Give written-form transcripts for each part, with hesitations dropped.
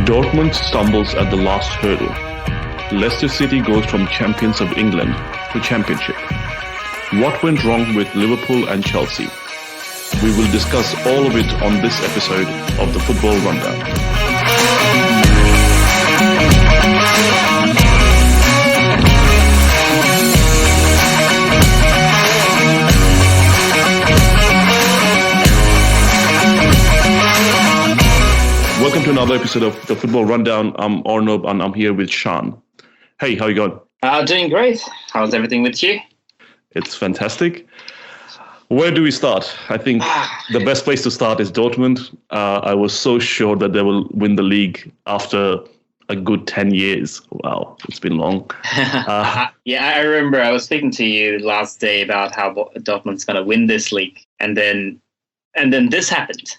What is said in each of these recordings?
Dortmund stumbles at the last hurdle. Leicester City goes from champions of England to championship. What went wrong with Liverpool and Chelsea? We will discuss all of it on this episode of the Football Rundown. Welcome to another episode of the Football Rundown. I'm Arnab and I'm here with Shan. Hey, how you going? Doing great. How's everything with you? It's fantastic. Where do we start? I think the best place to start is Dortmund. I was so sure that they will win the league after a good 10 years. Wow, it's been long. Yeah, I remember I was speaking to you last day about how Dortmund's going to win this league. And then this happened.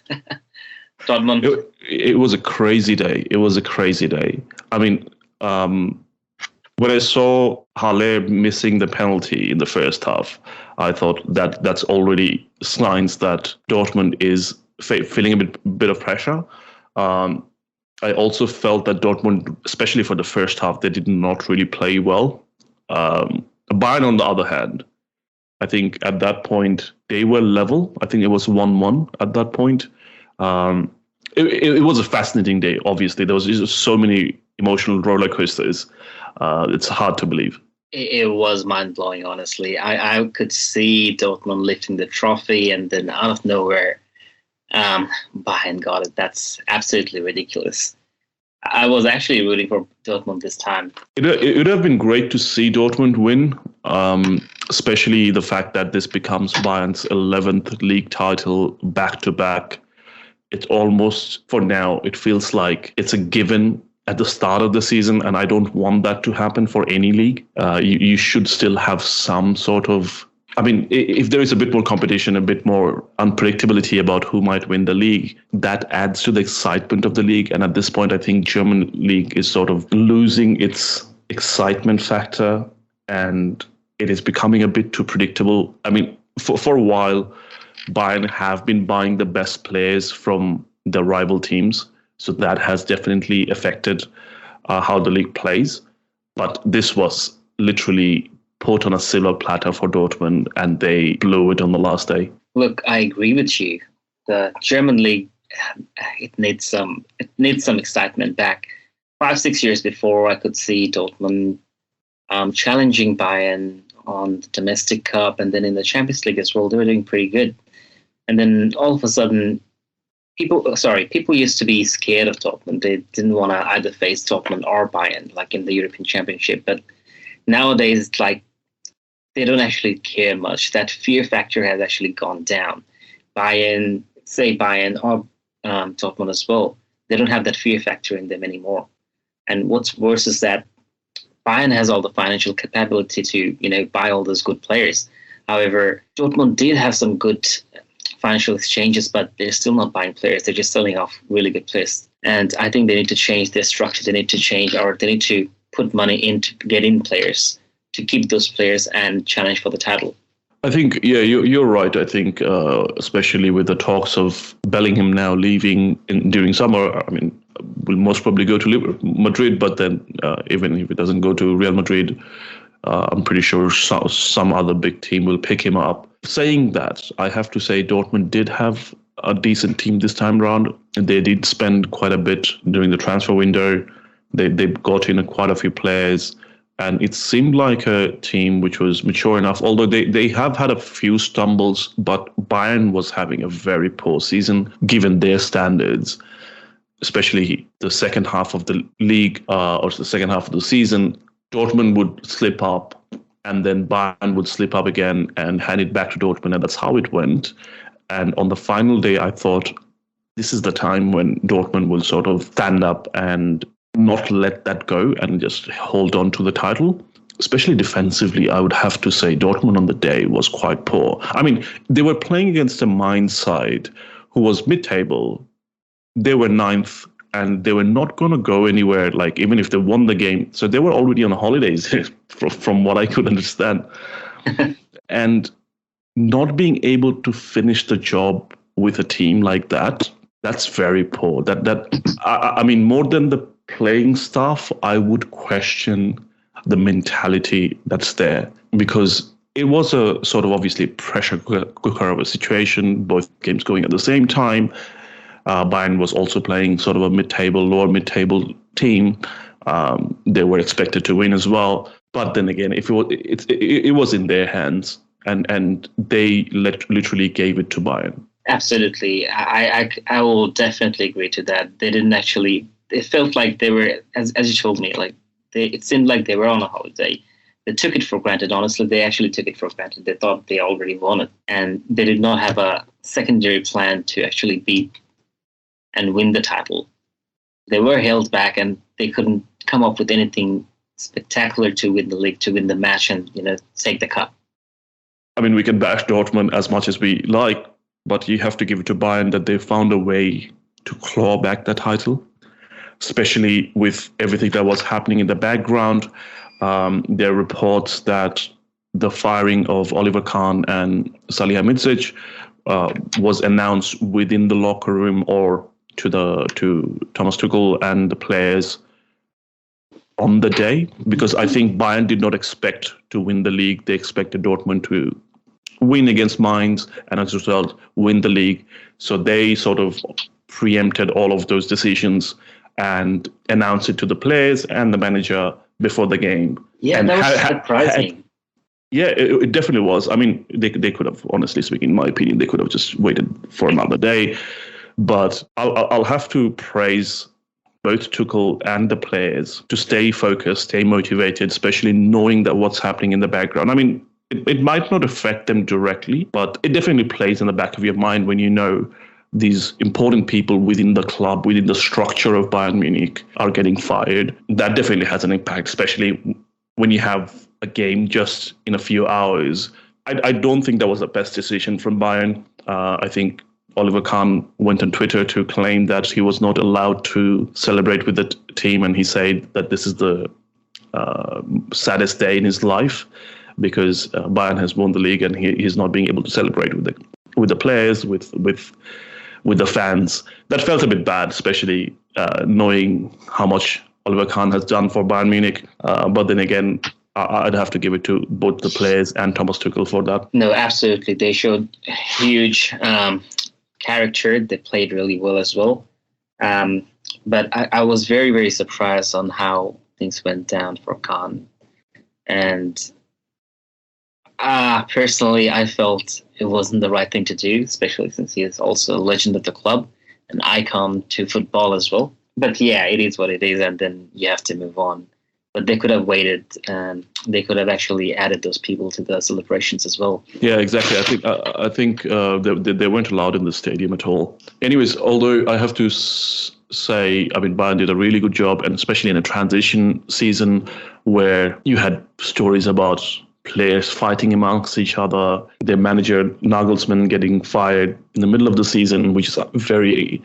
Dortmund. It was a crazy day. I mean, when I saw Haller missing the penalty in the first half, I thought that that's already signs that Dortmund is feeling a bit of pressure. I also felt that Dortmund, especially for the first half, they did not really play well. Bayern, on the other hand, I think at that point they were level. I think it was 1-1 at that point. It was a fascinating day, obviously. There was just so many emotional roller coasters. It's hard to believe. It was mind-blowing, honestly. I could see Dortmund lifting the trophy, and then out of nowhere, Bayern got it. That's absolutely ridiculous. I was actually rooting for Dortmund this time. It would have been great to see Dortmund win, especially the fact that this becomes Bayern's 11th league title back-to-back. It's almost, for now, it feels like it's a given at the start of the season, and I don't want that to happen for any league. You should still have some sort of... I mean, if there is a bit more competition, a bit more unpredictability about who might win the league, that adds to the excitement of the league. And at this point, I think German league is sort of losing its excitement factor, and it is becoming a bit too predictable. I mean, for a while, Bayern have been buying the best players from the rival teams. So that has definitely affected how the league plays. But this was literally put on a silver platter for Dortmund, and they blew it on the last day. Look, I agree with you. The German league, it needs some excitement back. 5-6 years before, I could see Dortmund challenging Bayern on the domestic cup, and then in the Champions League as well. They were doing pretty good. And then all of a sudden, people used to be scared of Dortmund. They didn't want to either face Dortmund or Bayern, like in the European Championship. But nowadays, it's like they don't actually care much. That fear factor has actually gone down. Bayern or Dortmund as well, they don't have that fear factor in them anymore. And what's worse is that Bayern has all the financial capability to, buy all those good players. However, Dortmund did have some good financial exchanges, but they're still not buying players. They're just selling off really good players. And I think they need to change their structure. They need to put money in to get in players, to keep those players and challenge for the title. I think, yeah, you're right. I think, especially with the talks of Bellingham now leaving during summer, I mean, will most probably go to Madrid, but then even if it doesn't go to Real Madrid, I'm pretty sure some other big team will pick him up. Saying that, I have to say Dortmund did have a decent team this time around. They did spend quite a bit during the transfer window. They got in quite a few players, and it seemed like a team which was mature enough, although they have had a few stumbles, but Bayern was having a very poor season given their standards, especially the second half of the league or the second half of the season. Dortmund would slip up, and then Bayern would slip up again and hand it back to Dortmund, and that's how it went. And on the final day, I thought this is the time when Dortmund will sort of stand up and not let that go and just hold on to the title. Especially defensively, I would have to say Dortmund on the day was quite poor. I mean, they were playing against a Mainz side who was mid-table. They were ninth, and they were not going to go anywhere, like even if they won the game. So they were already on holidays, from what I could understand. And not being able to finish the job with a team like that That's very poor. I mean, more than the playing staff, I would question the mentality that's there, because it was a sort of obviously pressure cooker of a situation. Both games going at the same time. Bayern was also playing sort of a lower mid-table team. They were expected to win as well, but then again, if it was in their hands, and they literally gave it to Bayern. Absolutely. I will definitely agree to that. They didn't actually, it felt like they were, as you told me, like it seemed like they were on a holiday. They took it for granted. Honestly, they actually took it for granted. They thought they already won it. And they did not have a secondary plan to actually beat and win the title. They were held back and they couldn't come up with anything spectacular to win the league, to win the match and, take the cup. I mean, we can bash Dortmund as much as we like, but you have to give it to Bayern that they found a way to claw back that title, especially with everything that was happening in the background. There are reports that the firing of Oliver Kahn and Salihamidzic was announced within the locker room or to Thomas Tuchel and the players on the day, because I think Bayern did not expect to win the league. They expected Dortmund to win against Mainz and as a result win the league. So they sort of preempted all of those decisions and announced it to the players and the manager before the game. Yeah, and that was surprising. It definitely was. I mean, they could have, honestly speaking, in my opinion, they could have just waited for another day. But I'll have to praise both Tuchel and the players to stay focused, stay motivated, especially knowing that what's happening in the background. I mean, it might not affect them directly, but it definitely plays in the back of your mind when you know these important people within the club, within the structure of Bayern Munich are getting fired. That definitely has an impact, especially when you have a game just in a few hours. I don't think that was the best decision from Bayern. I think Oliver Kahn went on Twitter to claim that he was not allowed to celebrate with the team, and he said that this is the saddest day in his life because Bayern has won the league and he's not being able to celebrate with the players, with the fans. That felt a bit bad, especially knowing how much Oliver Kahn has done for Bayern Munich. But then again, I'd have to give it to both the players and Thomas Tuchel for that. No, absolutely. They showed huge character. They played really well as well. But I was very, very surprised on how things went down for Kahn. And personally, I felt it wasn't the right thing to do, especially since he is also a legend of the club, an icon to football as well. But yeah, it is what it is, and then you have to move on. But they could have waited, and they could have actually added those people to the celebrations as well. Yeah, exactly. I think they weren't allowed in the stadium at all. Anyways, although I have to say, I mean, Bayern did a really good job, and especially in a transition season where you had stories about players fighting amongst each other, their manager Nagelsmann getting fired in the middle of the season, which is very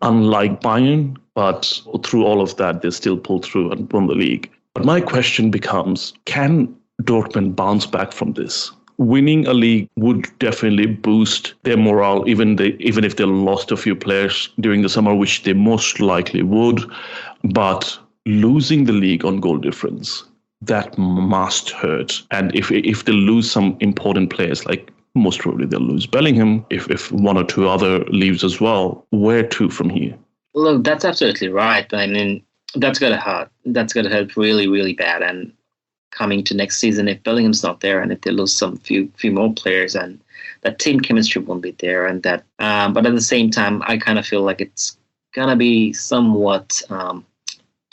unlike Bayern. But through all of that, they still pulled through and won the league. But my question becomes, can Dortmund bounce back from this? Winning a league would definitely boost their morale, even if they lost a few players during the summer, which they most likely would. But losing the league on goal difference, that must hurt. And if they lose some important players, like most probably they'll lose Bellingham, if one or two other leaves as well, where to from here? Look, that's absolutely right. I mean, that's going to hurt. That's going to hurt really, really bad. And coming to next season, if Bellingham's not there and if they lose some few more players, and that team chemistry won't be there, and that. But at the same time, I kind of feel like it's gonna be somewhat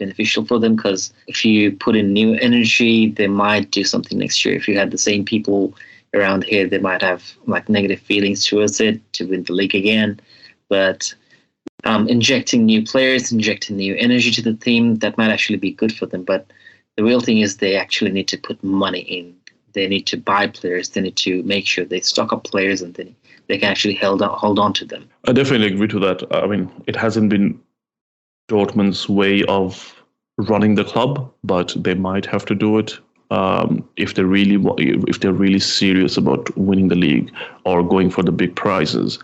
beneficial for them, because if you put in new energy, they might do something next year. If you had the same people around here, they might have like negative feelings towards it to win the league again. But injecting new players, injecting new energy to the team, that might actually be good for them. But the real thing is they actually need to put money in. They need to buy players. They need to make sure they stock up players, and then they can actually hold on to them. I definitely agree to that. I mean, it hasn't been Dortmund's way of running the club, but they might have to do it if they're really serious about winning the league or going for the big prizes.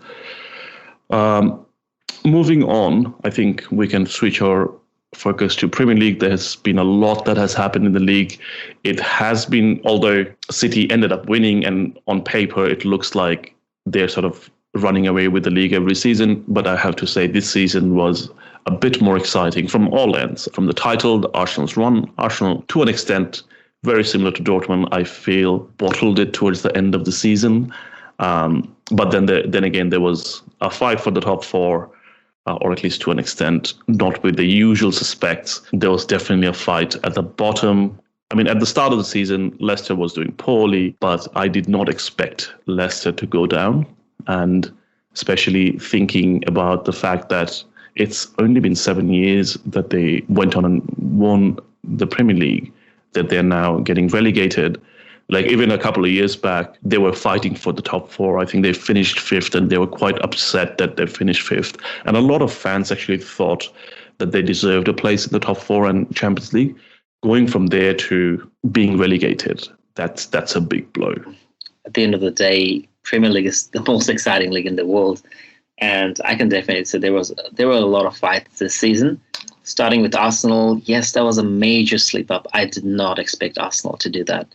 Moving on, I think we can switch our focus to Premier League. There has been a lot that has happened in the league. It has been, although City ended up winning, and on paper it looks like they're sort of running away with the league every season, but I have to say this season was a bit more exciting from all ends. From the title, the Arsenal's run. Arsenal, to an extent, very similar to Dortmund, I feel, bottled it towards the end of the season. But then again, there was a fight for the top four, or at least to an extent, not with the usual suspects. There was definitely a fight at the bottom. I mean, at the start of the season, Leicester was doing poorly, but I did not expect Leicester to go down. And especially thinking about the fact that it's only been 7 years that they went on and won the Premier League, that they're now getting relegated. Like even a couple of years back, they were fighting for the top four. I think they finished fifth, and they were quite upset that they finished fifth. And a lot of fans actually thought that they deserved a place in the top four and Champions League. Going from there to being relegated, that's a big blow. At the end of the day, Premier League is the most exciting league in the world. And I can definitely say there were a lot of fights this season. Starting with Arsenal, yes, that was a major slip up. I did not expect Arsenal to do that.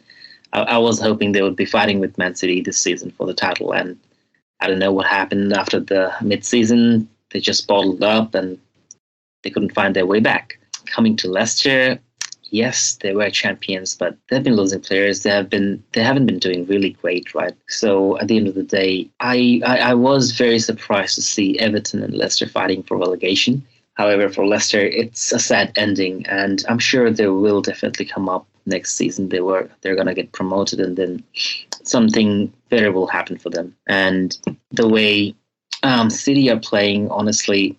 I was hoping they would be fighting with Man City this season for the title, and I don't know what happened after the mid-season. They just bottled up and they couldn't find their way back. Coming to Leicester, yes, they were champions, but they've been losing players. They haven't been doing really great, right? So at the end of the day, I was very surprised to see Everton and Leicester fighting for relegation. However, for Leicester, it's a sad ending, and I'm sure they will definitely come up next season. They're going to get promoted, and then something better will happen for them. And the way City are playing, honestly,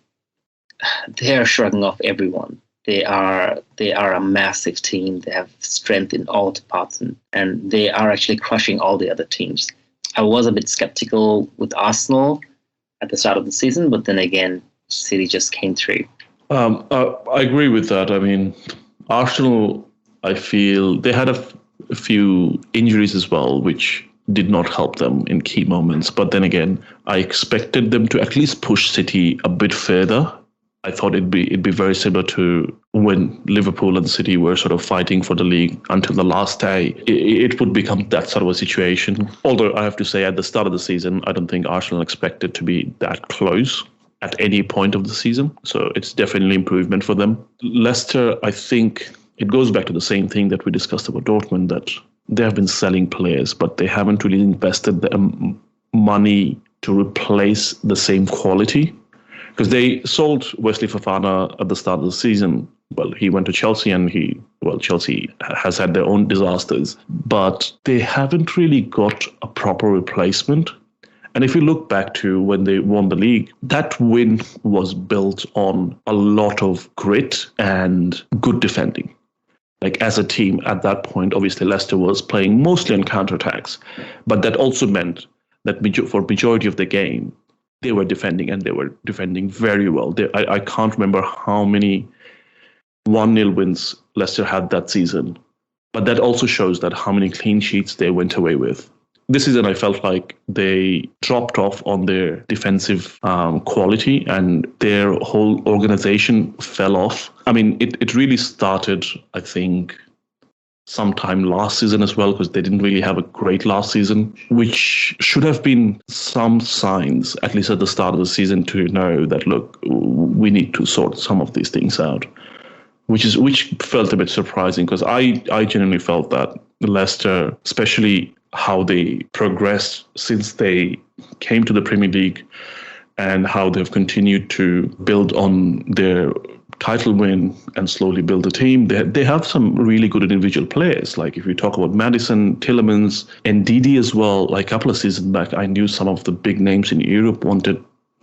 they are shrugging off everyone. They are a massive team. They have strength in all parts, and they are actually crushing all the other teams. I was a bit skeptical with Arsenal at the start of the season, but then again, City just came through. I agree with that. I mean, Arsenal, I feel they had a few injuries as well, which did not help them in key moments. But then again, I expected them to at least push City a bit further. I thought it'd be very similar to when Liverpool and City were sort of fighting for the league until the last day. It would become that sort of a situation. Although I have to say, at the start of the season, I don't think Arsenal expected to be that close at any point of the season. So it's definitely improvement for them. Leicester, I think it goes back to the same thing that we discussed about Dortmund, that they have been selling players, but they haven't really invested the money to replace the same quality. Because they sold Wesley Fofana at the start of the season. Well, he went to Chelsea, and Chelsea has had their own disasters. But they haven't really got a proper replacement. And if you look back to when they won the league, that win was built on a lot of grit and good defending. Like as a team at that point, obviously Leicester was playing mostly on counterattacks. But that also meant that for majority of the game, they were defending, and they were defending very well. I can't remember how many 1-0 wins Leicester had that season. But that also shows that how many clean sheets they went away with. This season, I felt like they dropped off on their defensive quality, and their whole organization fell off. I mean, it really started, I think, sometime last season as well, because they didn't really have a great last season, which should have been some signs, at least at the start of the season, to know that, look, we need to sort some of these things out, which felt a bit surprising, because I genuinely felt that Leicester, especially how they progressed since they came to the Premier League and how they've continued to build on their title win and slowly build a team. They have some really good individual players. Like if you talk about Maddison, Tielemans, and Ndidi as well, like a couple of seasons back, I knew some of the big names in Europe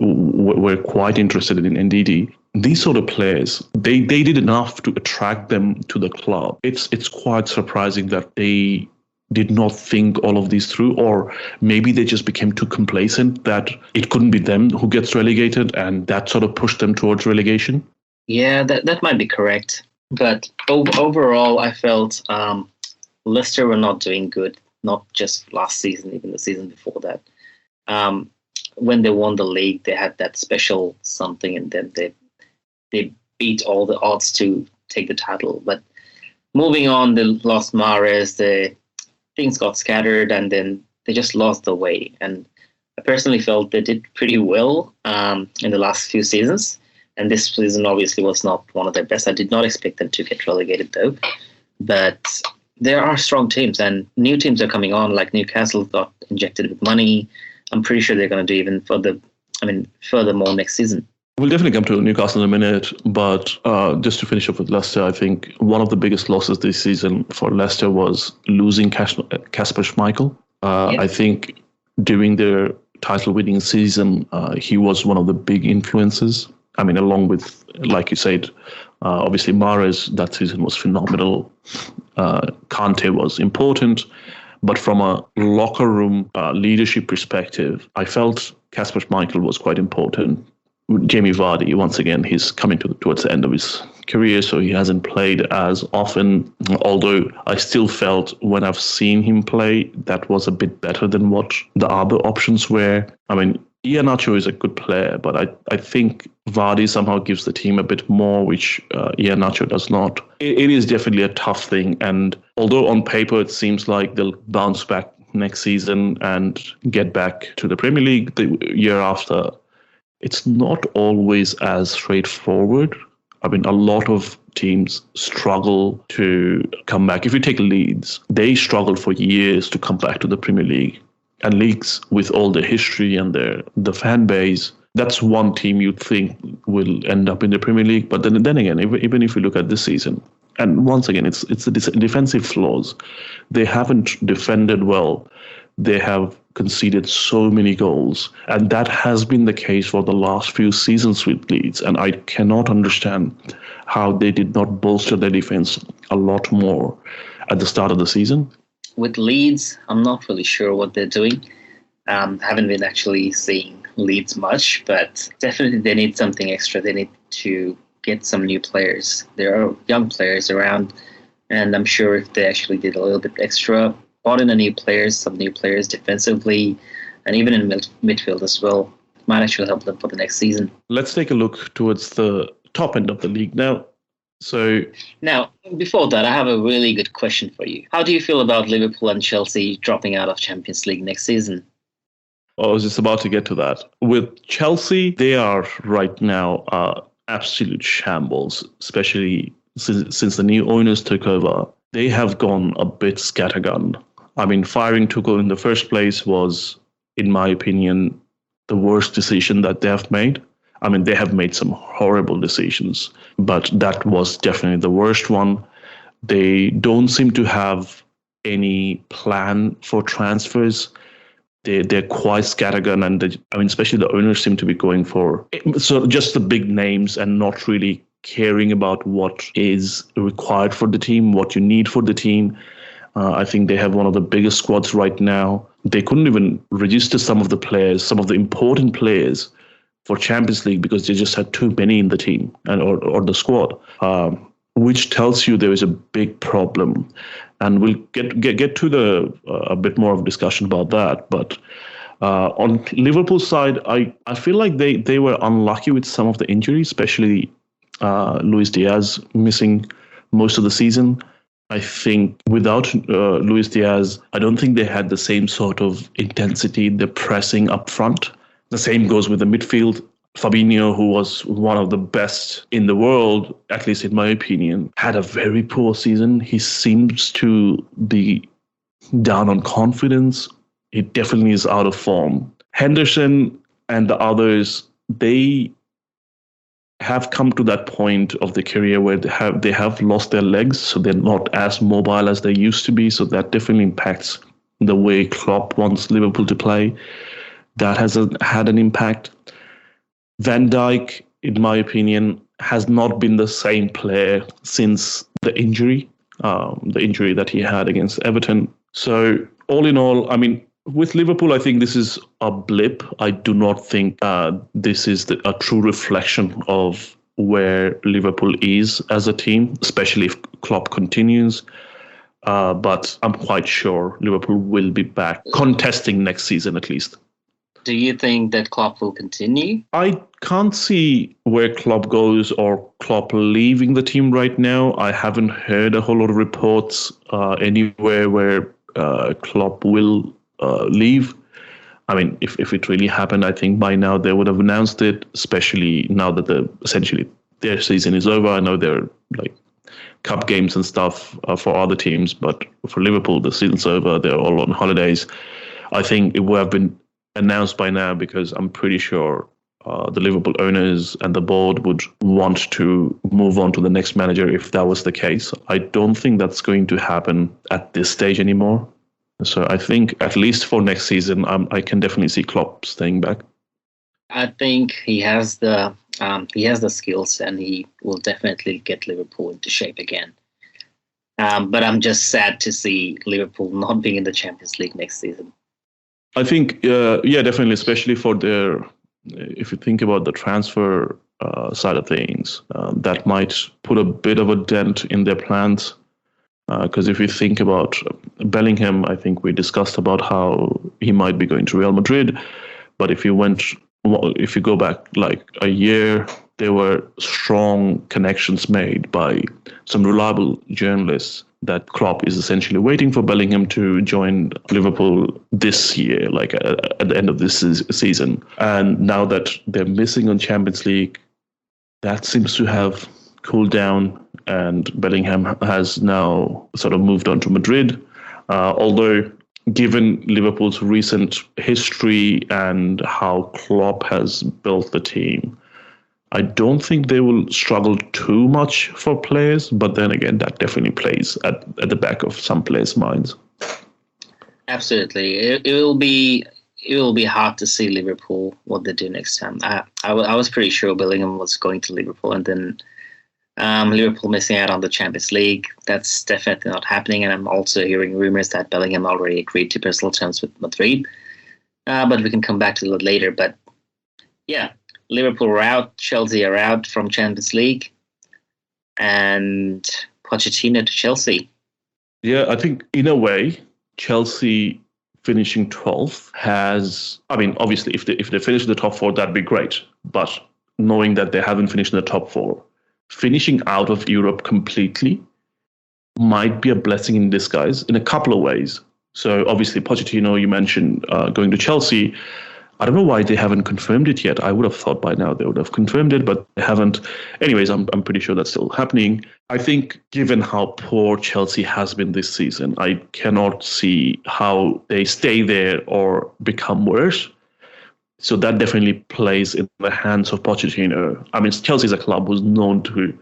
were quite interested in Ndidi. These sort of players, they did enough to attract them to the club. It's quite surprising that they did not think all of these through, or maybe they just became too complacent that it couldn't be them who gets relegated, and that sort of pushed them towards relegation. Yeah, that might be correct. But overall, I felt Leicester were not doing good, not just last season, even the season before that. when they won the league, they had that special something, and then they beat all the odds to take the title. But moving on, they lost Mahrez, things got scattered, and then they just lost the way. And I personally felt they did pretty well in the last few seasons. And this season obviously was not one of their best. I did not expect them to get relegated though. But there are strong teams, and new teams are coming on, like Newcastle got injected with money. I'm pretty sure they're going to do even furthermore next season. We'll definitely come to Newcastle in a minute, but just to finish up with Leicester, I think one of the biggest losses this season for Leicester was losing Kasper Schmeichel. I think during their title-winning season, he was one of the big influences. I mean, along with, like you said, obviously Mahrez that season was phenomenal. Kante was important. But from a locker room leadership perspective, I felt Kasper Schmeichel was quite important. Jamie Vardy, once again, he's coming towards the end of his career, so he hasn't played as often. Although I still felt when I've seen him play, that was a bit better than what the other options were. I mean, Iheanacho is a good player, but I think Vardy somehow gives the team a bit more, which Iheanacho does not. It is definitely a tough thing, and although on paper it seems like they'll bounce back next season and get back to the Premier League the year after, it's not always as straightforward. I mean, a lot of teams struggle to come back. If you take Leeds, they struggled for years to come back to the Premier League. And Leeds, with all the history and the fan base, that's one team you'd think will end up in the Premier League. But then again, even if you look at this season, and once again, it's the defensive flaws. They haven't defended well. They have conceded so many goals. And that has been the case for the last few seasons with Leeds. And I cannot understand how they did not bolster their defense a lot more at the start of the season. With Leeds, I'm not really sure what they're doing. Haven't been actually seeing Leeds much, but definitely they need something extra. They need to get some new players. There are young players around, and I'm sure if they actually did a little bit extra, brought in some new players defensively, and even in midfield as well, it might actually help them for the next season. Let's take a look towards the top end of the league now. Now, before that, I have a really good question for you. How do you feel about Liverpool and Chelsea dropping out of Champions League next season? I was just about to get to that. With Chelsea, they are right now absolute shambles, especially since the new owners took over. They have gone a bit scattergun. I mean, firing Tuchel in the first place was, in my opinion, the worst decision that they have made. I mean, they have made some horrible decisions, but that was definitely the worst one. They don't seem to have any plan for transfers. They're quite scattergun, and especially the owners seem to be going for just the big names and not really caring about what is required for the team, what you need for the team. I think they have one of the biggest squads right now. They couldn't even register some of the important players for Champions League because they just had too many in the team or the squad, which tells you there is a big problem. And we'll get to a bit more of discussion about that. But on Liverpool's side, I feel like they were unlucky with some of the injuries, especially Luis Diaz missing most of the season. I think without Luis Diaz, I don't think they had the same sort of intensity, the pressing up front. The same goes with the midfield. Fabinho, who was one of the best in the world, at least in my opinion, had a very poor season. He seems to be down on confidence. He definitely is out of form. Henderson and the others, they have come to that point of the career where they have lost their legs, so they're not as mobile as they used to be. So that definitely impacts the way Klopp wants Liverpool to play. That has had an impact. Van Dijk, in my opinion, has not been the same player since the injury that he had against Everton. So all in all, I mean, with Liverpool, I think this is a blip. I do not think this is a true reflection of where Liverpool is as a team, especially if Klopp continues. But I'm quite sure Liverpool will be back contesting next season at least. Do you think that Klopp will continue? I can't see where Klopp goes or Klopp leaving the team right now. I haven't heard a whole lot of reports anywhere where Klopp will leave. I mean, if it really happened, I think by now they would have announced it, especially now that essentially their season is over. I know there are like cup games and stuff for other teams, but for Liverpool, the season's over. They're all on holidays. I think it would have been announced by now because I'm pretty sure the Liverpool owners and the board would want to move on to the next manager if that was the case. I don't think that's going to happen at this stage anymore. So I think at least for next season, I can definitely see Klopp staying back. I think he has the skills, and he will definitely get Liverpool into shape again. But I'm just sad to see Liverpool not being in the Champions League next season. I think, yeah, definitely, especially for if you think about the transfer side of things, that might put a bit of a dent in their plans. Because if you think about Bellingham, I think we discussed about how he might be going to Real Madrid. But if you go back like a year, there were strong connections made by some reliable journalists that Klopp is essentially waiting for Bellingham to join Liverpool this year, like at the end of this season. And now that they're missing on Champions League, that seems to have cooled down, and Bellingham has now sort of moved on to Madrid. Although, given Liverpool's recent history and how Klopp has built the team, I don't think they will struggle too much for players, but then again, that definitely plays at the back of some players' minds. Absolutely, it will be hard to see Liverpool what they do next time. I was pretty sure Bellingham was going to Liverpool, and then Liverpool missing out on the Champions League. That's definitely not happening, and I'm also hearing rumors that Bellingham already agreed to personal terms with Madrid. But we can come back to that later. But yeah. Liverpool are out, Chelsea are out from Champions League, and Pochettino to Chelsea. Yeah, I think in a way, Chelsea finishing 12th has, I mean, obviously, if they finish in the top four, that'd be great. But knowing that they haven't finished in the top four, finishing out of Europe completely might be a blessing in disguise in a couple of ways. So obviously, Pochettino, you mentioned going to Chelsea. I don't know why they haven't confirmed it yet. I would have thought by now they would have confirmed it, but they haven't. Anyways, I'm pretty sure that's still happening. I think given how poor Chelsea has been this season, I cannot see how they stay there or become worse. So that definitely plays in the hands of Pochettino. I mean, Chelsea is a club who's known to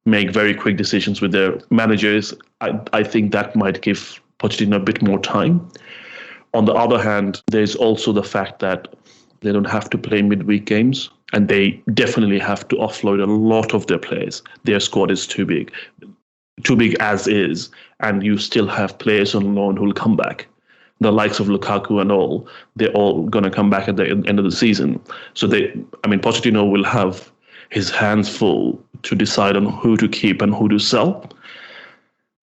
make very quick decisions with their managers. I think that might give Pochettino a bit more time. On the other hand, there's also the fact that they don't have to play midweek games, and they definitely have to offload a lot of their players. Their squad is too big as is, and you still have players on loan who will come back. The likes of Lukaku and all, they're all going to come back at the end of the season. So Pochettino will have his hands full to decide on who to keep and who to sell.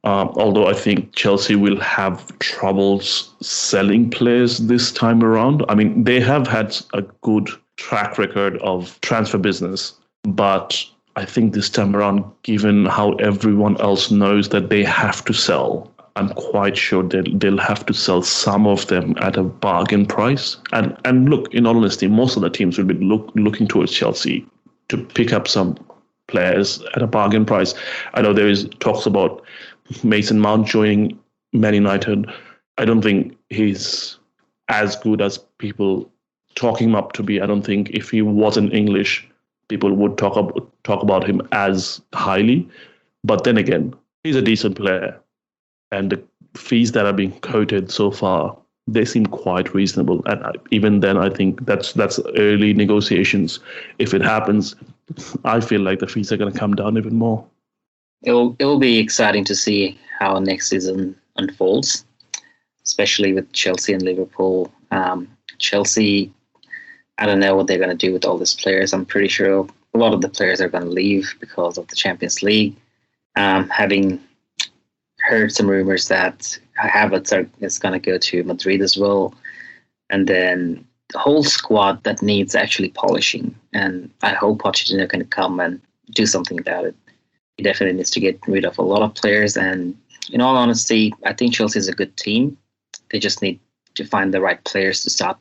Although I think Chelsea will have troubles selling players this time around. I mean, they have had a good track record of transfer business, but I think this time around, given how everyone else knows that they have to sell, I'm quite sure they'll have to sell some of them at a bargain price. And look, in all honesty, most of the teams will be looking towards Chelsea to pick up some players at a bargain price. I know there is talks about Mason Mount joining Man United. I don't think he's as good as people talking him up to be. I don't think if he wasn't English, people would talk about him as highly. But then again, he's a decent player, and the fees that are being quoted so far, they seem quite reasonable. And even then, I think that's early negotiations. If it happens, I feel like the fees are going to come down even more. It will be exciting to see how next season unfolds, especially with Chelsea and Liverpool. Chelsea, I don't know what they're going to do with all these players. I'm pretty sure a lot of the players are going to leave because of the Champions League. Having heard some rumors that Havertz is going to go to Madrid as well. And then whole squad that needs actually polishing. And I hope Pochettino can come and do something about it. He definitely needs to get rid of a lot of players. And in all honesty, I think Chelsea is a good team. They just need to find the right players to start.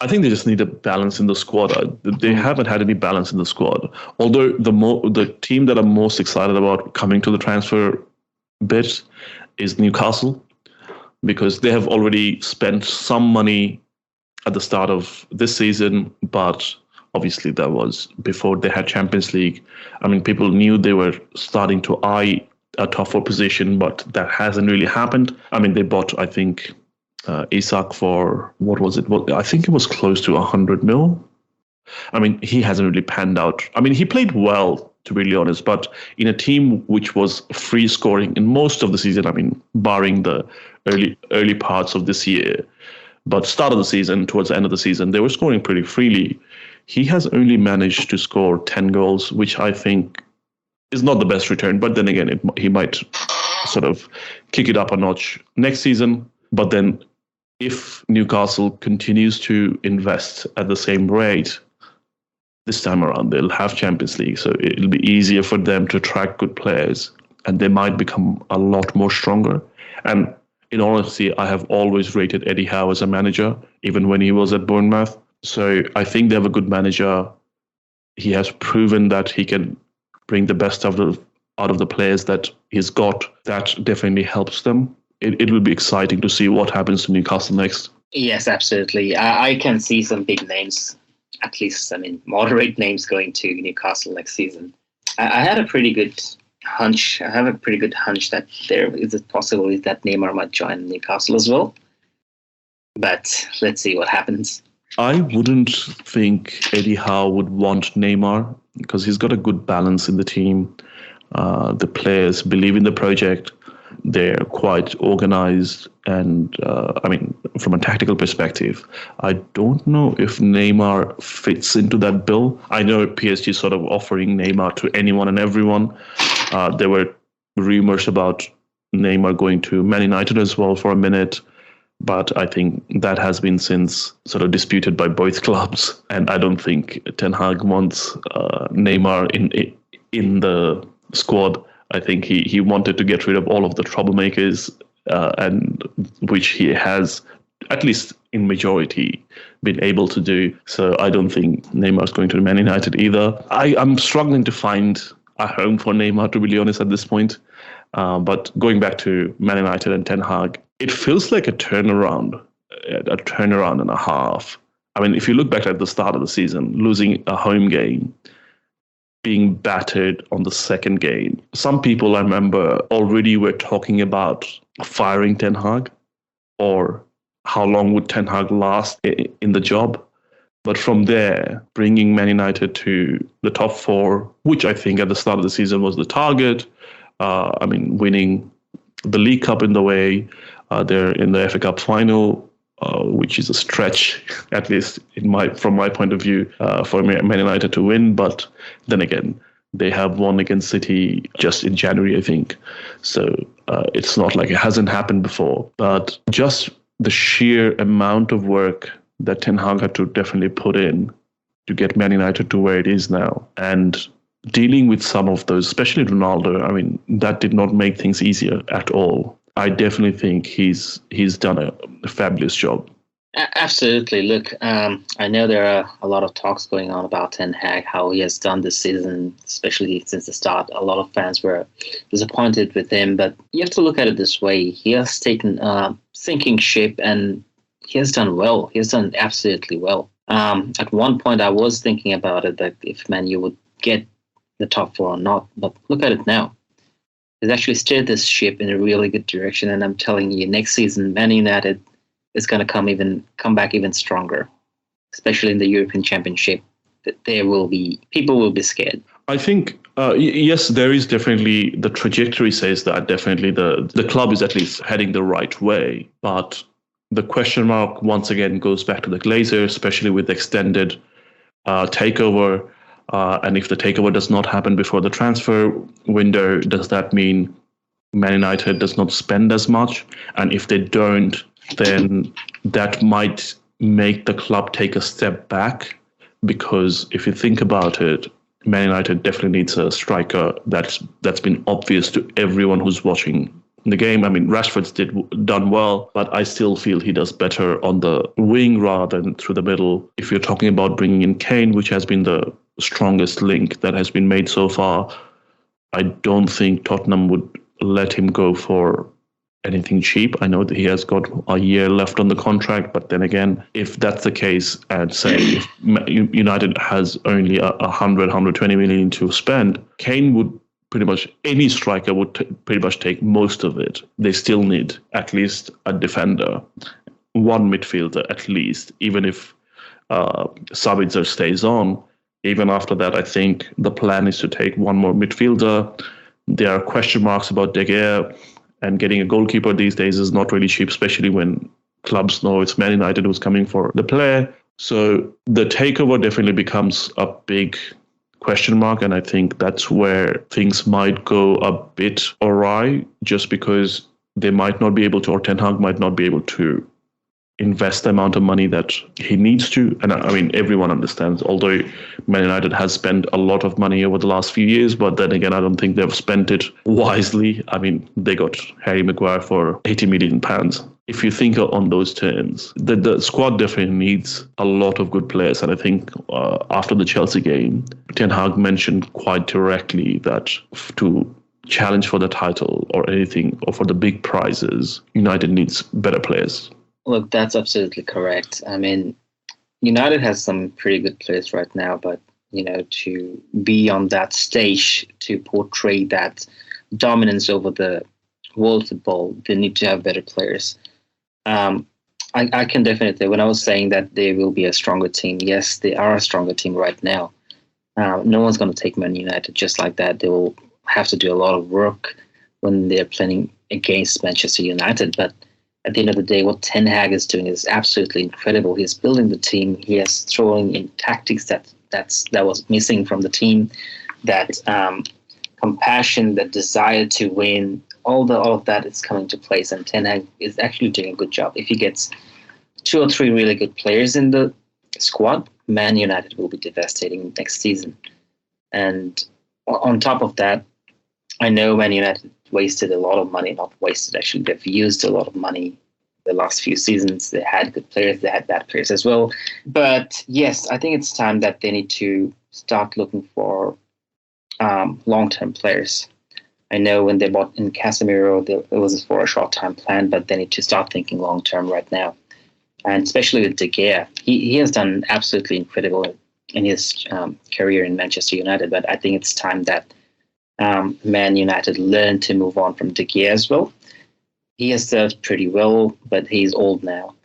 I think they just need a balance in the squad. They haven't had any balance in the squad. Although the team that I'm most excited about coming to the transfer bit is Newcastle, because they have already spent some money at the start of this season, but obviously that was before they had Champions League. I mean, people knew they were starting to eye a top four position, but that hasn't really happened. I mean, they bought, I think, Isak for, what was it? Well, I think it was close to 100 mil. I mean, he hasn't really panned out. I mean, he played well, to be really honest, but in a team which was free scoring in most of the season, I mean, barring the early parts of this year, but start of the season, towards the end of the season, they were scoring pretty freely. He has only managed to score 10 goals, which I think is not the best return. But then again, he might sort of kick it up a notch next season. But then if Newcastle continues to invest at the same rate, this time around, they'll have Champions League. So it'll be easier for them to attract good players, and they might become a lot more stronger. And in all honesty, I have always rated Eddie Howe as a manager, even when he was at Bournemouth. So I think they have a good manager. He has proven that he can bring the best out of the players that he's got. That definitely helps them. It will be exciting to see what happens to Newcastle next. Yes, absolutely. I can see some big names, at least, I mean, moderate names going to Newcastle next season. I had a pretty good hunch. I have a pretty good hunch that there is a possibility that Neymar might join Newcastle as well. But let's see what happens. I wouldn't think Eddie Howe would want Neymar, because he's got a good balance in the team. The players believe in the project. They're quite organized, and I mean, from a tactical perspective, I don't know if Neymar fits into that bill. I know PSG is sort of offering Neymar to anyone and everyone. There were rumors about Neymar going to Man United as well for a minute, but I think that has been since sort of disputed by both clubs, and I don't think Ten Hag wants Neymar in the squad. I think he wanted to get rid of all of the troublemakers, and which he has, at least in majority, been able to do. So I don't think Neymar's going to Man United either. I'm struggling to find a home for Neymar, to be really honest, at this point. But going back to Man United and Ten Hag, it feels like a turnaround and a half. I mean, if you look back at the start of the season, losing a home game, being battered on the second game. Some people, I remember, already were talking about firing Ten Hag, or how long would Ten Hag last in the job. But from there, bringing Man United to the top four, which I think at the start of the season was the target. I mean, winning the League Cup in the way, they're in the FA Cup final, which is a stretch, at least from my point of view, for Man United to win. But then again, they have won against City just in January, I think. So it's not like it hasn't happened before. But just the sheer amount of work that Ten Hag had to definitely put in to get Man United to where it is now, and dealing with some of those, especially Ronaldo, I mean, that did not make things easier at all. I definitely think he's done a fabulous job. Absolutely. Look, I know there are a lot of talks going on about Ten Hag, how he has done this season, especially since the start. A lot of fans were disappointed with him, but you have to look at it this way. He has taken a sinking ship, and he has done well. He has done absolutely well. At one point, I was thinking about it, that if Man U would get the top four or not, but look at it now. He's actually steered this ship in a really good direction, and I'm telling you, next season, Man United is going to come back even stronger, especially in the European Championship. People will be scared. I think, yes, there is definitely, the trajectory says that definitely the club is at least heading the right way, but the question mark once again goes back to the Glazers, especially with extended takeover. And if the takeover does not happen before the transfer window, does that mean Man United does not spend as much? And if they don't, then that might make the club take a step back, because if you think about it, Man United definitely needs a striker that's been obvious to everyone who's watching the game. I mean, Rashford's done well, but I still feel he does better on the wing rather than through the middle. If you're talking about bringing in Kane, which has been the strongest link that has been made so far, I don't think Tottenham would let him go for anything cheap. I know that he has got a year left on the contract, but then again, if that's the case, and say if United has only 120 million to spend, Kane would pretty much, any striker would pretty much take most of it. They still need at least a defender, one midfielder at least, even if Sabitzer stays on. Even after that, I think the plan is to take one more midfielder. There are question marks about De Gea, and getting a goalkeeper these days is not really cheap, especially when clubs know it's Man United who's coming for the player. So the takeover definitely becomes a big question mark, and I think that's where things might go a bit awry, just because they might not be able to, or Ten Hag might not be able to invest the amount of money that he needs to. And I mean, everyone understands, although Man United has spent a lot of money over the last few years, but then again, I don't think they've spent it wisely. I mean, they got Harry Maguire for £80 million. If you think on those terms, the squad definitely needs a lot of good players. And I think after the Chelsea game, Ten Hag mentioned quite directly that to challenge for the title or anything, or for the big prizes, United needs better players. Look, that's absolutely correct. I mean, United has some pretty good players right now, but, to be on that stage, to portray that dominance over the world football, they need to have better players. I can definitely, when I was saying that they will be a stronger team, yes, they are a stronger team right now. No one's going to take Man United just like that. They will have to do a lot of work when they're playing against Manchester United, but at the end of the day, what Ten Hag is doing is absolutely incredible. He's building the team. He is throwing in tactics that was missing from the team. That compassion, that desire to win, all of that is coming to place. And Ten Hag is actually doing a good job. If he gets 2 or 3 really good players in the squad, Man United will be devastating next season. And on top of that, I know Man United wasted a lot of money, not wasted, actually. They've used a lot of money the last few seasons. They had good players, they had bad players as well. But yes, I think it's time that they need to start looking for long-term players. I know when they bought in Casemiro, it was for a short-time plan, but they need to start thinking long-term right now. And especially with De Gea, he has done absolutely incredible in his career in Manchester United, but I think it's time that Man United learn to move on from De Gea as well. He has served pretty well, but he's old now.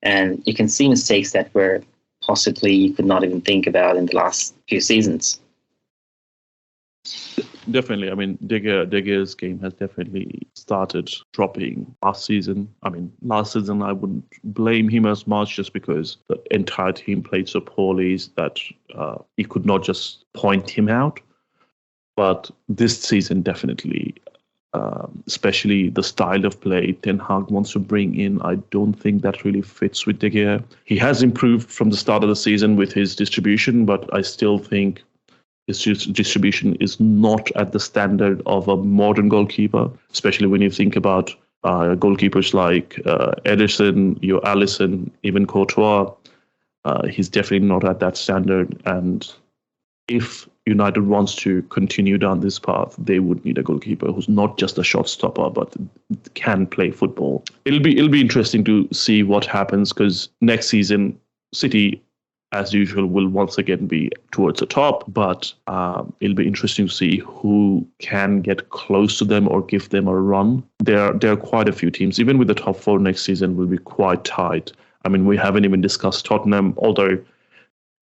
And you can see mistakes that were possibly you could not even think about in the last few seasons. Definitely. I mean, De Gea's game has definitely started dropping last season. I mean, last season I wouldn't blame him as much, just because the entire team played so poorly that he could not just point him out. But this season, definitely, especially the style of play Ten Hag wants to bring in, I don't think that really fits with De Gea. He has improved from the start of the season with his distribution, but I still think his distribution is not at the standard of a modern goalkeeper, especially when you think about goalkeepers like Ederson, Alisson, even Courtois. He's definitely not at that standard. And if United wants to continue down this path, they would need a goalkeeper who's not just a shot stopper, but can play football. It'll be interesting to see what happens, because next season, City, as usual, will once again be towards the top, but it'll be interesting to see who can get close to them or give them a run. There are quite a few teams, even with the top 4 next season, will be quite tight. I mean, we haven't even discussed Tottenham, although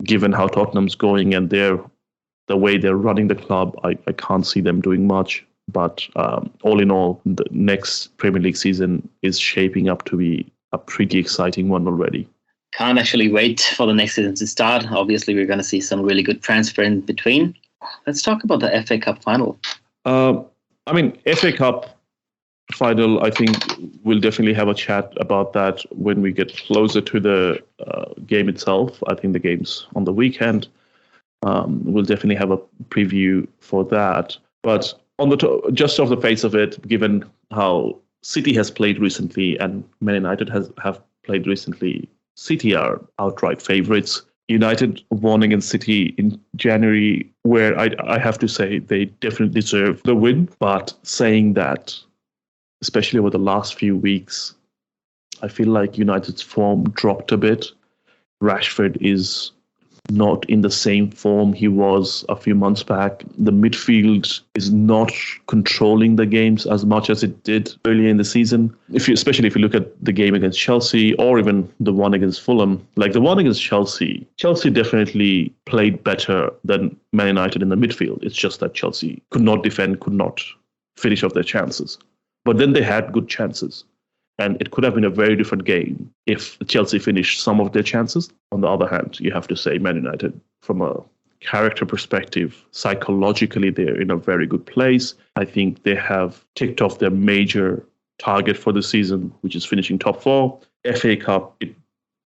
given how Tottenham's going and the way they're running the club, I can't see them doing much. But all in all, the next Premier League season is shaping up to be a pretty exciting one already. Can't actually wait for the next season to start. Obviously, we're going to see some really good transfer in between. Let's talk about the FA Cup final. I mean, FA Cup, final, I think we'll definitely have a chat about that when we get closer to the game itself. I think the game's on the weekend. We'll definitely have a preview for that. But on the just off the face of it, given how City has played recently and Man United have played recently, City are outright favourites. United won against City in January, where I have to say they definitely deserve the win. But saying that, especially over the last few weeks, I feel like United's form dropped a bit. Rashford is not in the same form he was a few months back. The midfield is not controlling the games as much as it did earlier in the season. Especially if you look at the game against Chelsea or even the one against Fulham, like the one against Chelsea definitely played better than Man United in the midfield. It's just that Chelsea could not defend, could not finish off their chances. But then they had good chances. And it could have been a very different game if Chelsea finished some of their chances. On the other hand, you have to say Man United, from a character perspective, psychologically, they're in a very good place. I think they have ticked off their major target for the season, which is finishing top four. FA Cup,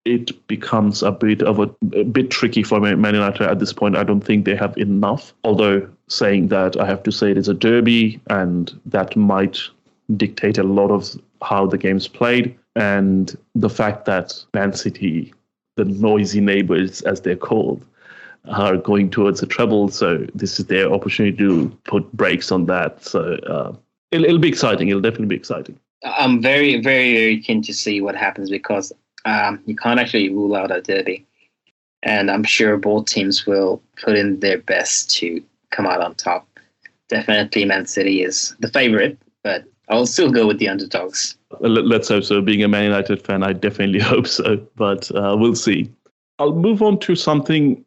it becomes a bit tricky for Man United at this point. I don't think they have enough. Although saying that, I have to say it is a derby, and that might dictate a lot of how the game's played, and the fact that Man City, the noisy neighbours as they're called, are going towards a treble, so this is their opportunity to put brakes on that. So it'll be exciting. It'll definitely be exciting. I'm very, very, very keen to see what happens, because you can't actually rule out a derby, and I'm sure both teams will put in their best to come out on top. Definitely Man City is the favourite, but I'll still go with the underdogs. Let's hope so. Being a Man United fan, I definitely hope so, but we'll see. I'll move on to something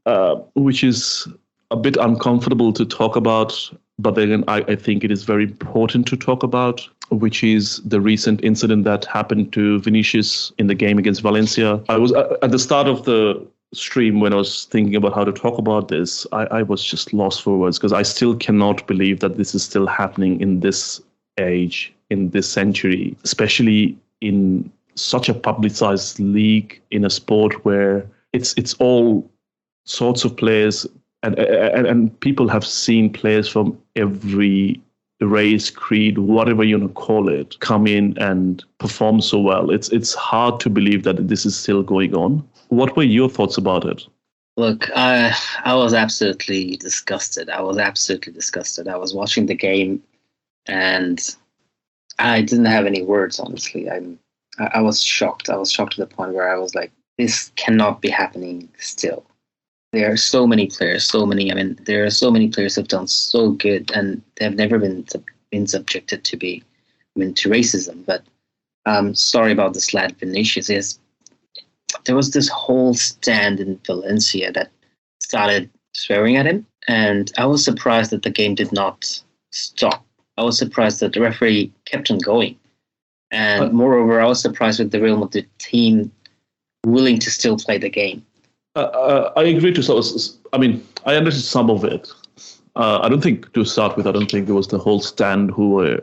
which is a bit uncomfortable to talk about, but then I think it is very important to talk about, which is the recent incident that happened to Vinicius in the game against Valencia. I was at the start of the stream when I was thinking about how to talk about this, I was just lost for words, because I still cannot believe that this is still happening in this age, in this century, especially in such a publicized league, in a sport where it's all sorts of players, and people have seen players from every race, creed, whatever you want to call it, come in and perform so well. It's hard to believe that this is still going on. What were your thoughts about it? Look, I was absolutely disgusted. I was watching the game, and I didn't have any words, honestly. I was shocked. I was shocked to the point where I was like, this cannot be happening still. There are so many players, there are so many players who have done so good, and they've never been subjected to racism. But sorry about this lad Vinicius. There was this whole stand in Valencia that started swearing at him, and I was surprised that the game did not stop. I was surprised that the referee kept on going. And moreover, I was surprised with the Real Madrid team willing to still play the game. I agree to some. I understood some of it. I don't think there was the whole stand who were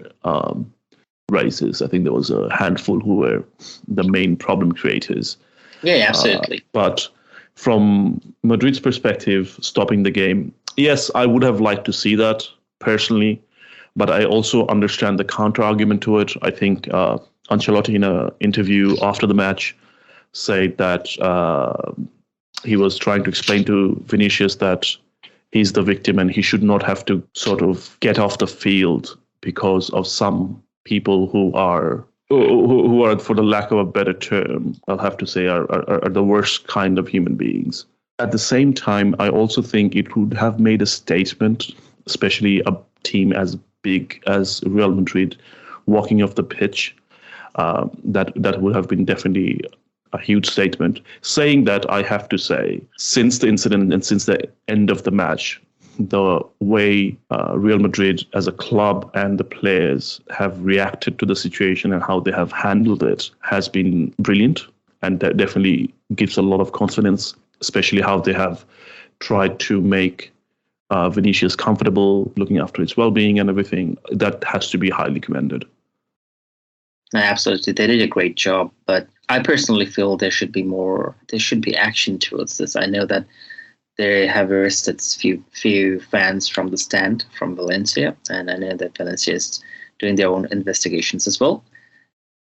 racist. I think there was a handful who were the main problem creators. Yeah, absolutely. But from Madrid's perspective, stopping the game, yes, I would have liked to see that personally. But I also understand the counter argument to it. I think Ancelotti, in an interview after the match, said that he was trying to explain to Vinicius that he's the victim and he should not have to sort of get off the field because of some people who are, for the lack of a better term, I'll have to say, are the worst kind of human beings. At the same time, I also think it would have made a statement, especially a team as big as Real Madrid walking off the pitch. That would have been definitely a huge statement. Saying that, I have to say, since the incident and since the end of the match, the way Real Madrid as a club and the players have reacted to the situation and how they have handled it has been brilliant. And that definitely gives a lot of confidence, especially how they have tried to make Vinicius comfortable, looking after his well-being and everything. That has to be highly commended. No, absolutely, they did a great job, but I personally feel there should be more. There should be action towards this. I know that they have arrested few fans from the stand from Valencia, and I know that Valencia is doing their own investigations as well.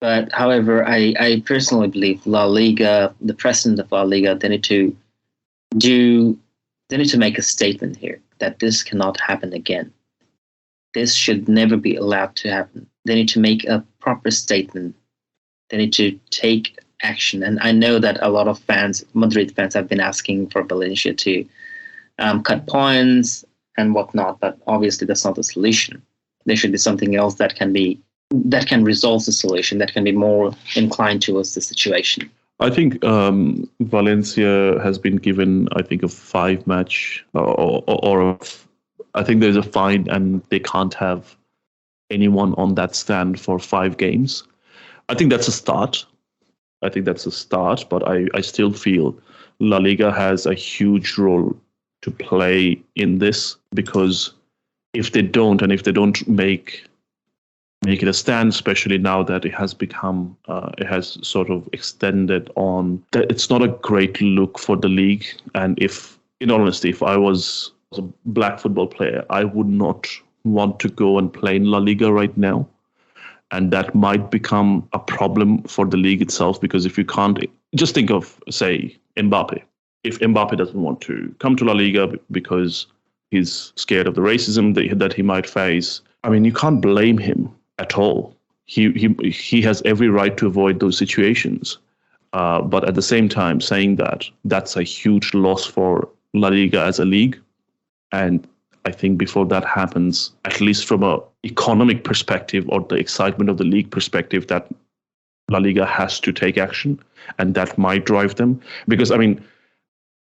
But however, I personally believe La Liga, the president of La Liga, they need to make a statement here that this cannot happen again. This should never be allowed to happen. They need to make a proper statement. They need to take action. And I know that a lot of fans, Madrid fans, have been asking for Valencia to cut points and whatnot, but obviously that's not the solution. There should be something else that can resolve the solution, that can be more inclined towards the situation. I think Valencia has been given, I think, a 5-match I think there's a fine and they can't have anyone on that stand for 5 games. I think that's a start. But I still feel La Liga has a huge role to play in this, because if they don't make it a stand, especially now that it has become, it has sort of extended on, that it's not a great look for the league. And if, in all honesty, if I was a black football player, I would not want to go and play in La Liga right now. And that might become a problem for the league itself, because if you can't, just think of, say, Mbappe. If Mbappe doesn't want to come to La Liga because he's scared of the racism that he might face, I mean, you can't blame him at all. He has every right to avoid those situations. But at the same time, saying that, that's a huge loss for La Liga as a league. And I think before that happens, at least from an economic perspective or the excitement of the league perspective, that La Liga has to take action, and that might drive them. Because, I mean,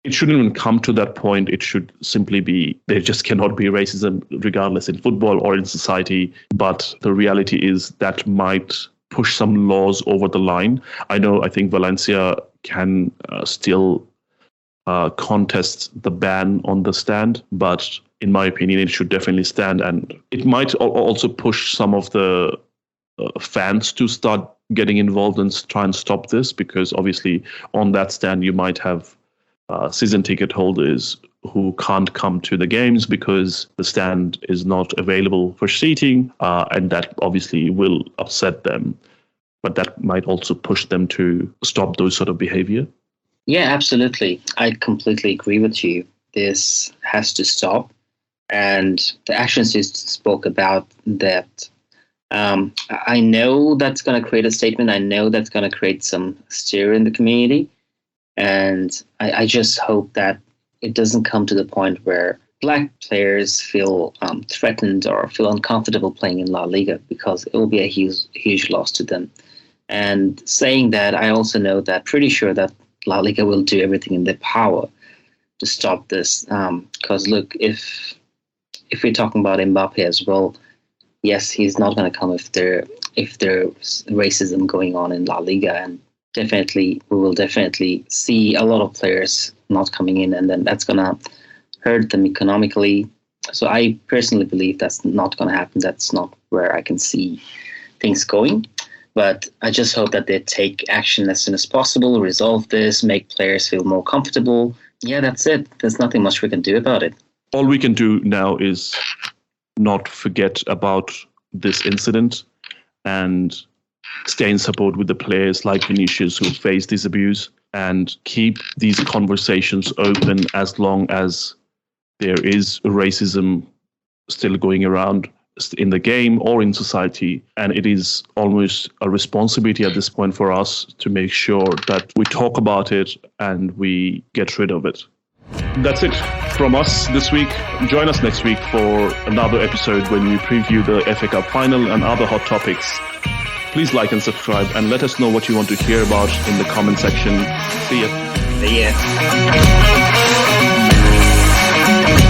it shouldn't even come to that point. It should simply be, there just cannot be racism regardless in football or in society. But the reality is that might push some laws over the line. I think Valencia can still contest the ban on the stand, but in my opinion, it should definitely stand, and it might also push some of the fans to start getting involved and try and stop this, because obviously on that stand you might have season ticket holders who can't come to the games because the stand is not available for seating, and that obviously will upset them, but that might also push them to stop those sort of behavior. Yeah, absolutely. I completely agree with you. This has to stop. And the actions you spoke about, that I know that's going to create a statement. I know that's going to create some stir in the community. And I just hope that it doesn't come to the point where black players feel threatened or feel uncomfortable playing in La Liga, because it will be a huge loss to them. And saying that, I also know that, pretty sure that La Liga will do everything in their power to stop this. Because look, if we're talking about Mbappe as well, yes, he's not going to come if there's racism going on in La Liga, and we will definitely see a lot of players not coming in, and then that's going to hurt them economically. So I personally believe that's not going to happen. That's not where I can see things going. But I just hope that they take action as soon as possible, resolve this, make players feel more comfortable. Yeah, that's it. There's nothing much we can do about it. All we can do now is not forget about this incident and stay in support with the players like Vinicius who face this abuse, and keep these conversations open as long as there is racism still going around in the game or in society. And it is almost a responsibility at this point for us to make sure that we talk about it and we get rid of it. That's it from us this week. Join us next week for another episode when we preview the FA Cup final and other hot topics. Please like and subscribe, and let us know what you want to hear about in the comment section. See ya. See ya.